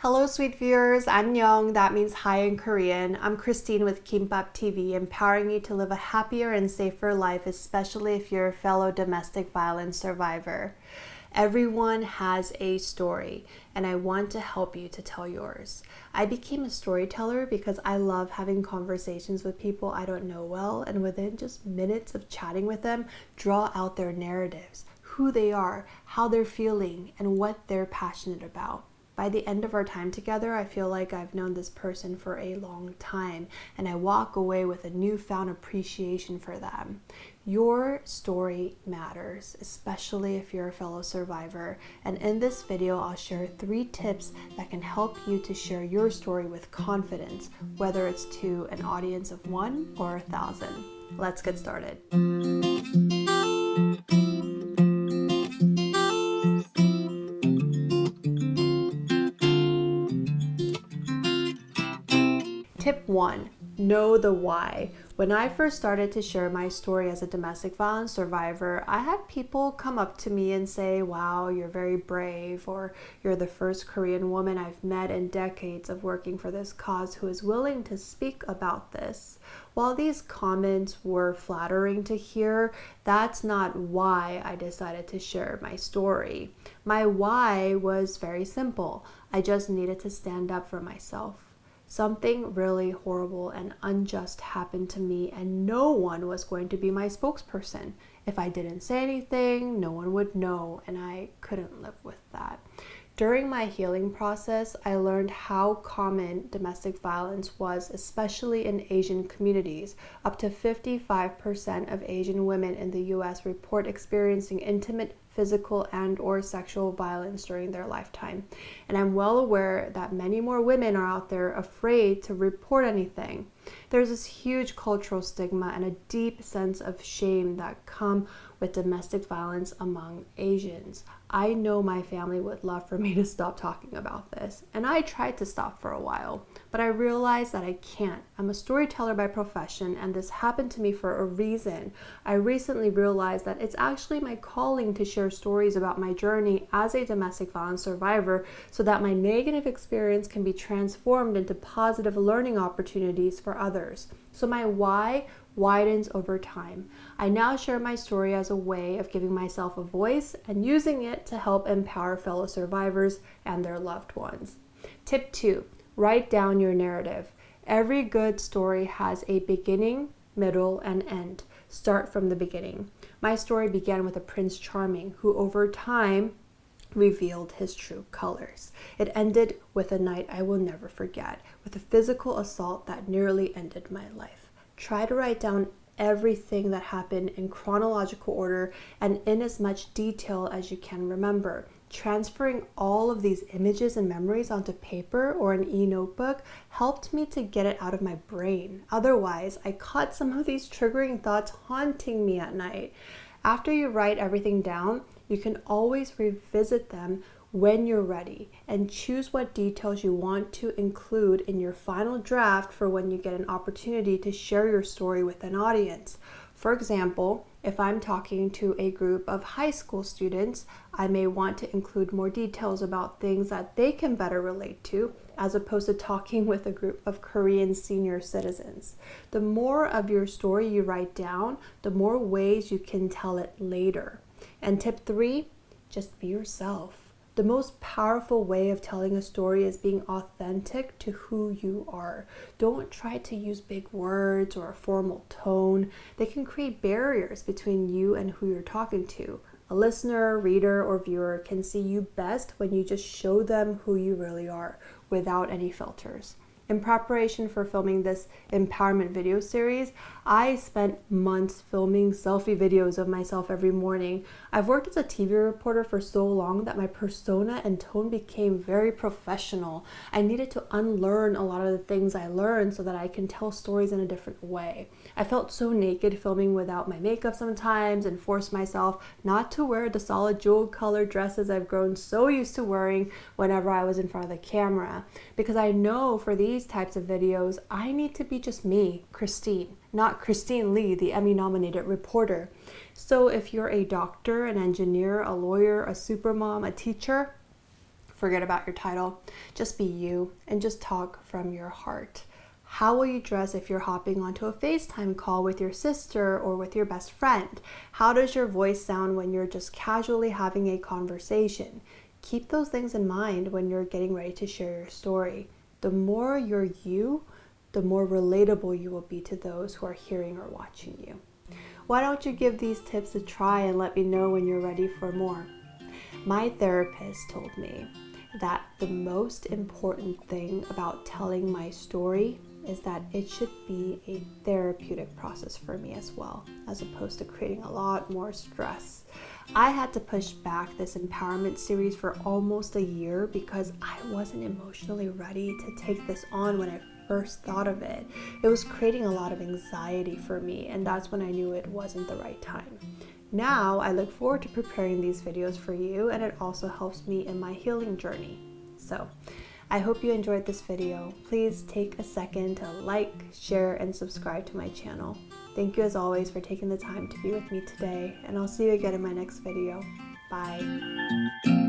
Hello, sweet viewers. Annyeong. That means hi in Korean. I'm Christine with Kimbap TV, empowering you to live a happier and safer life, especially if you're a fellow domestic violence survivor. Everyone has a story, and I want to help you to tell yours. I became a storyteller because I love having conversations with people I don't know well, and within just minutes of chatting with them, draw out their narratives, who they are, how they're feeling, and what they're passionate about. By the end of our time together, I feel like I've known this person for a long time, and I walk away with a newfound appreciation for them. Your story matters, especially if you're a fellow survivor. And in this video, I'll share 3 tips that can help you to share your story with confidence, whether it's to an audience of 1 or 1,000. Let's get started. Tip 1, know the why. When I first started to share my story as a domestic violence survivor, I had people come up to me and say, wow, you're very brave, or you're the first Korean woman I've met in decades of working for this cause who is willing to speak about this. While these comments were flattering to hear, that's not why I decided to share my story. My why was very simple. I just needed to stand up for myself. Something really horrible and unjust happened to me, and no one was going to be my spokesperson. If I didn't say anything, no one would know, and I couldn't live with that. During my healing process, I learned how common domestic violence was, especially in Asian communities. Up to 55% of Asian women in the US report experiencing intimate physical and/or sexual violence during their lifetime. And I'm well aware that many more women are out there afraid to report anything. There's this huge cultural stigma and a deep sense of shame that come with domestic violence among Asians. I know my family would love for me to stop talking about this, and I tried to stop for a while, but I realized that I can't. I'm a storyteller by profession, and this happened to me for a reason. I recently realized that it's actually my calling to share stories about my journey as a domestic violence survivor so that my negative experience can be transformed into positive learning opportunities for others. So my why widens over time. I now share my story as a way of giving myself a voice and using it to help empower fellow survivors and their loved ones. Tip 2, write down your narrative. Every good story has a beginning, middle, and end. Start from the beginning. My story began with a Prince Charming who over time revealed his true colors. It ended with a night I will never forget, with a physical assault that nearly ended my life. Try to write down everything that happened in chronological order and in as much detail as you can remember. Transferring all of these images and memories onto paper or an e-notebook helped me to get it out of my brain. Otherwise, I caught some of these triggering thoughts haunting me at night. After you write everything down, you can always revisit them when you're ready and choose what details you want to include in your final draft for when you get an opportunity to share your story with an audience. For example, if I'm talking to a group of high school students, I may want to include more details about things that they can better relate to, as opposed to talking with a group of Korean senior citizens. The more of your story you write down, the more ways you can tell it later. And tip 3, just be yourself. The most powerful way of telling a story is being authentic to who you are. Don't try to use big words or a formal tone. They can create barriers between you and who you're talking to. A listener, reader, or viewer can see you best when you just show them who you really are without any filters. In preparation for filming this empowerment video series, I spent months filming selfie videos of myself every morning. I've worked as a TV reporter for so long that my persona and tone became very professional. I needed to unlearn a lot of the things I learned so that I can tell stories in a different way. I felt so naked filming without my makeup sometimes and forced myself not to wear the solid jewel colored dresses I've grown so used to wearing whenever I was in front of the camera. Because I know for these types of videos, I need to be just me, Christine, not Christine Lee, the Emmy-nominated reporter. So if you're a doctor, an engineer, a lawyer, a supermom, a teacher, Forget about your title. Just be you and just talk from your heart. How will you dress if you're hopping onto a FaceTime call with your sister or with your best friend? How does your voice sound when you're just casually having a conversation? Keep those things in mind when you're getting ready to share your story. The more you're you, the more relatable you will be to those who are hearing or watching you. Why don't you give these tips a try and let me know when you're ready for more? My therapist told me that the most important thing about telling my story is that it should be a therapeutic process for me as well, as opposed to creating a lot more stress. I had to push back this empowerment series for almost a year because I wasn't emotionally ready to take this on when I first thought of it. It was creating a lot of anxiety for me, and that's when I knew it wasn't the right time. Now I look forward to preparing these videos for you, and it also helps me in my healing journey. So I hope you enjoyed this video. Please take a second to like, share, and subscribe to my channel. Thank you as always for taking the time to be with me today, and I'll see you again in my next video. Bye.